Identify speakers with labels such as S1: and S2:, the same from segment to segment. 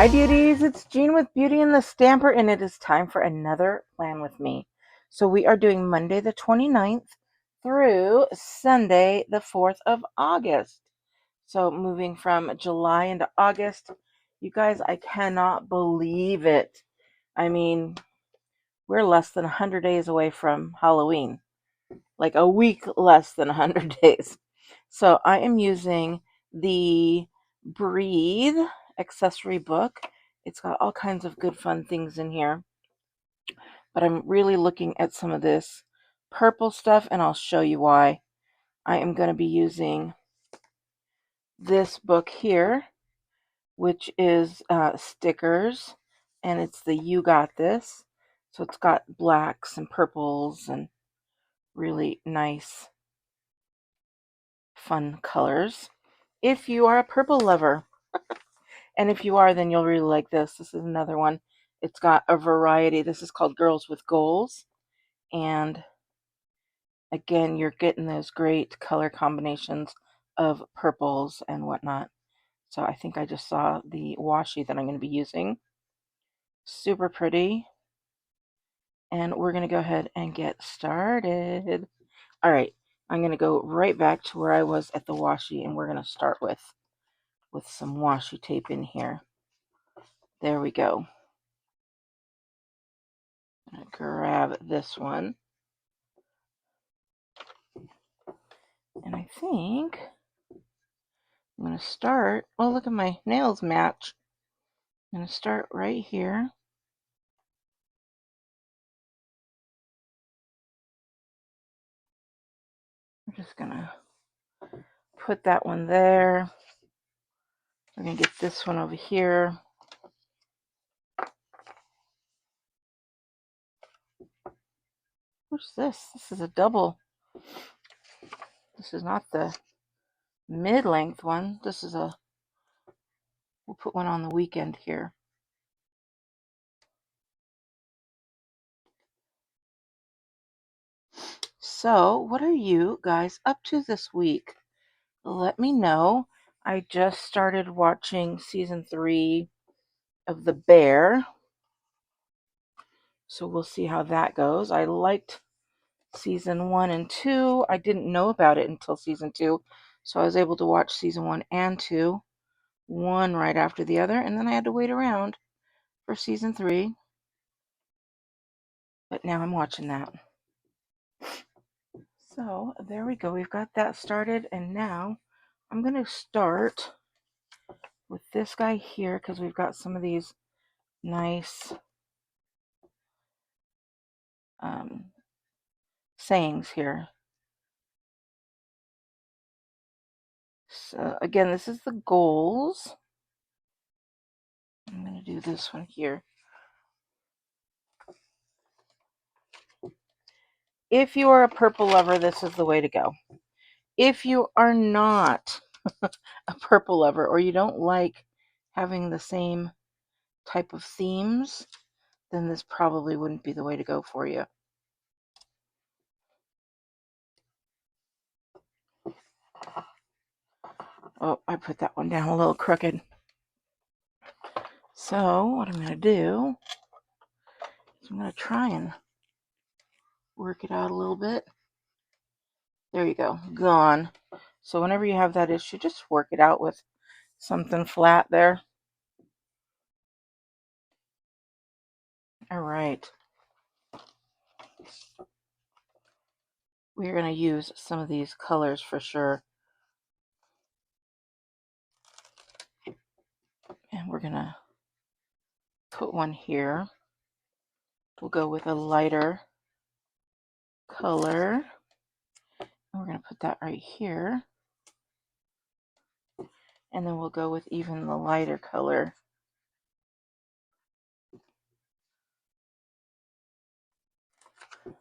S1: Hi beauties, it's Jean with Beauty and the Stamper, and it is time for another plan with me. So we are doing Monday the 29th through Sunday the 4th of August. So moving from July into August, you guys, I cannot believe it. I mean, we're less than 100 days away from Halloween, like a week less than 100 days. So I am using the Breathe accessory book. It's got all kinds of good fun things in here, but I'm really looking at some of this purple stuff, and I'll show you why. I am going to be using this book here, which is stickers, and it's the You Got This. So it's got blacks and purples and really nice fun colors. If you are a purple lover, and if you are, then you'll really like this. This is another one. It's got a variety. This is called Girls with Goals. And again, you're getting those great color combinations of purples and whatnot. So I think I just saw the washi that I'm going to be using. Super pretty. And we're going to go ahead and get started. All right. I'm going to go right back to where I was at the washi, and we're going to start with some washi tape in here. There we go. I'm going to grab this one. And I think I'm going to start, oh, look at my nails match. I'm going to start right here. I'm just going to put that one there. We're going to get this one over here. What's this? This is a double. This is not the mid-length one. This is a, we'll put one on the weekend here. So, what are you guys up to this week? Let me know. I just started watching season 3 of The Bear. So we'll see how that goes. I liked season 1 and 2. I didn't know about it until season 2. So I was able to watch season 1 and 2, one right after the other, and then I had to wait around for season 3. But now I'm watching that. So there we go. We've got that started, and now I'm going to start with this guy here because we've got some of these nice sayings here. So again, this is the goals. I'm going to do this one here. If you are a purple lover, this is the way to go. If you are not a purple lover, or you don't like having the same type of themes, then this probably wouldn't be the way to go for you. Oh, I put that one down a little crooked. So what I'm going to do is I'm going to try and work it out a little bit. There you go. Gone. So whenever you have that issue, just work it out with something flat there. All right. We're going to use some of these colors for sure. And we're going to put one here. We'll go with a lighter color. And we're going to put that right here. And then we'll go with even the lighter color.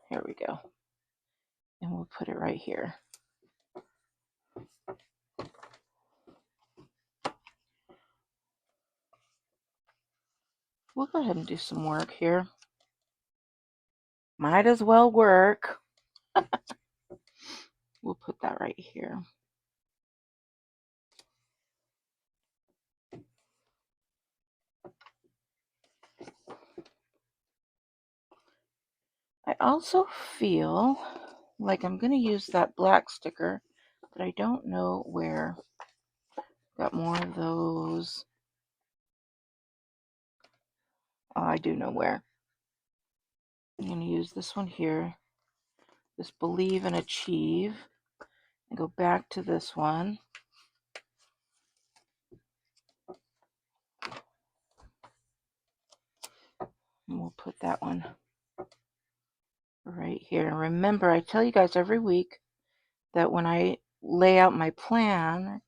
S1: Here we go. And we'll put it right here. We'll go ahead and do some work here. Might as well work. We'll put that right here. also feel like I'm going to use that black sticker, but I don't know where. Got more of those. Oh, I do know where. I'm going to use this one here. This Believe and Achieve. And go back to this one. And we'll put that one right here. And remember, I tell you guys every week that when I lay out my plan,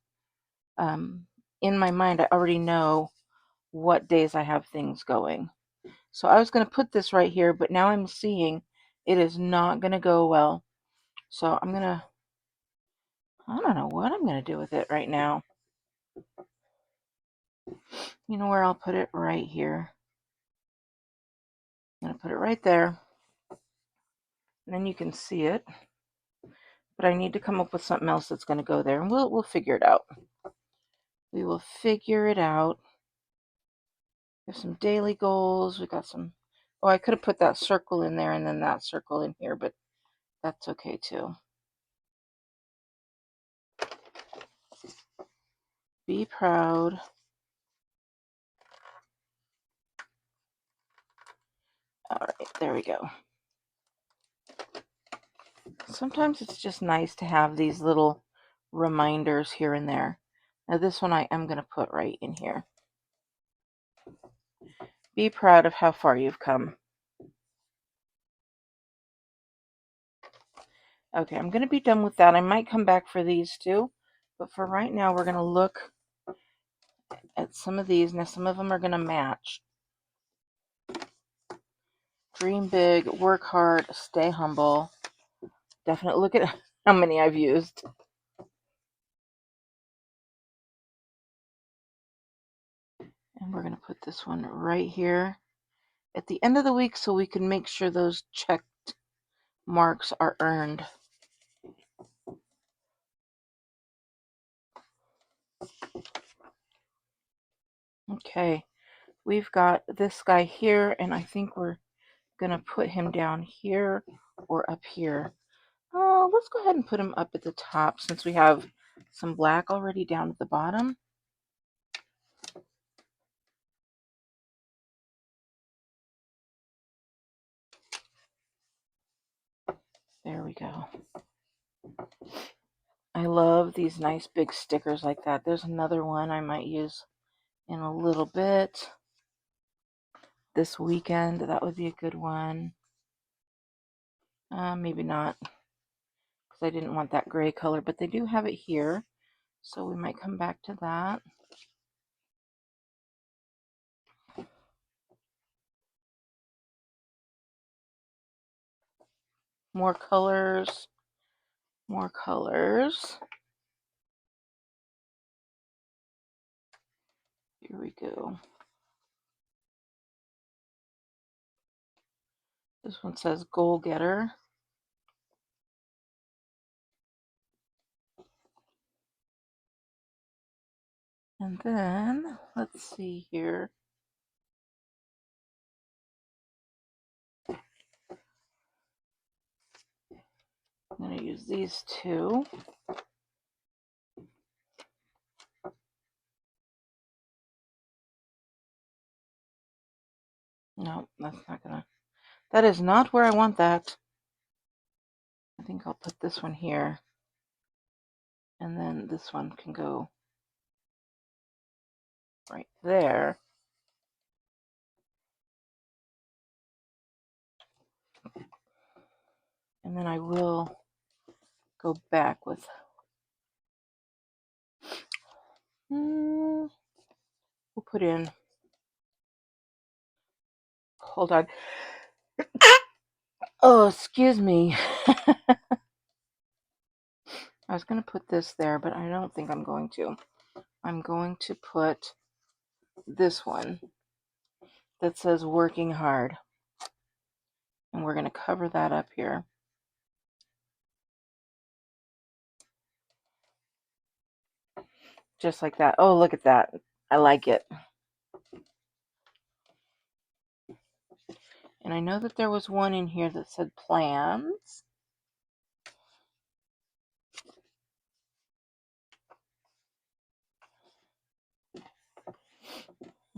S1: in my mind, I already know what days I have things going. So I was going to put this right here, but now I'm seeing it is not going to go well. So I don't know what I'm going to do with it right now. You know where I'll put it? Right here. I'm going to put it right there. And then you can see it. But I need to come up with something else that's going to go there. And we'll figure it out. We will figure it out. We have some daily goals. We got some... Oh, I could have put that circle in there and then that circle in here, but that's okay too. Be proud. All right, there we go. Sometimes it's just nice to have these little reminders here and there. Now this one I am going to put right in here. Be proud of how far you've come. Okay, I'm going to be done with that. I might come back for these too, but for right now we're going to look at some of these. Now some of them are going to match. Dream big, work hard, stay humble. Definitely look at how many I've used. And we're going to put this one right here at the end of the week so we can make sure those checked marks are earned. Okay, we've got this guy here, and I think we're going to put him down here or up here. Let's go ahead and put him up at the top since we have some black already down at the bottom. There we go. I love these nice big stickers like that. There's another one I might use in a little bit. This weekend, that would be a good one. Maybe not, because I didn't want that gray color, but they do have it here, so we might come back to that. More colors. More colors. Here we go. This one says Goal Getter. And then, let's see here. I'm going to use these two. No, that's not going to... That is not where I want that. I think I'll put this one here. And then this one can go right there. And then I will go back with... we'll put in... Hold on. Oh, excuse me. I was going to put this there, but I don't think I'm going to. I'm going to put this one that says Working Hard. And we're going to cover that up here. Just like that. Oh, look at that. I like it. And I know that there was one in here that said plans.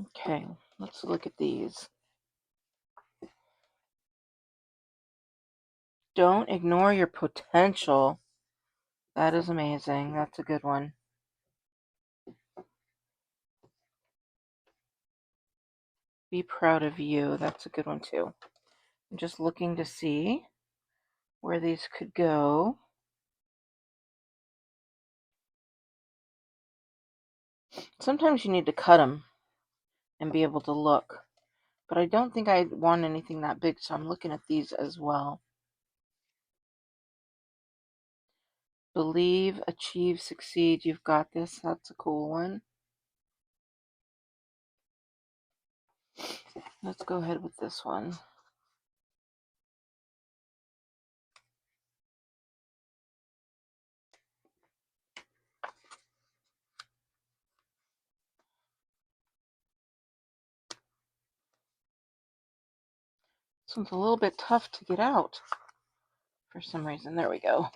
S1: Okay, let's look at these. Don't ignore your potential. That is amazing. That's a good one. Be proud of you. That's a good one too. I'm just looking to see where these could go. Sometimes you need to cut them and be able to look. But I don't think I want anything that big, so I'm looking at these as well. Believe, achieve, succeed. You've got this. That's a cool one. Let's go ahead with this one. This one's a little bit tough to get out for some reason. There we go.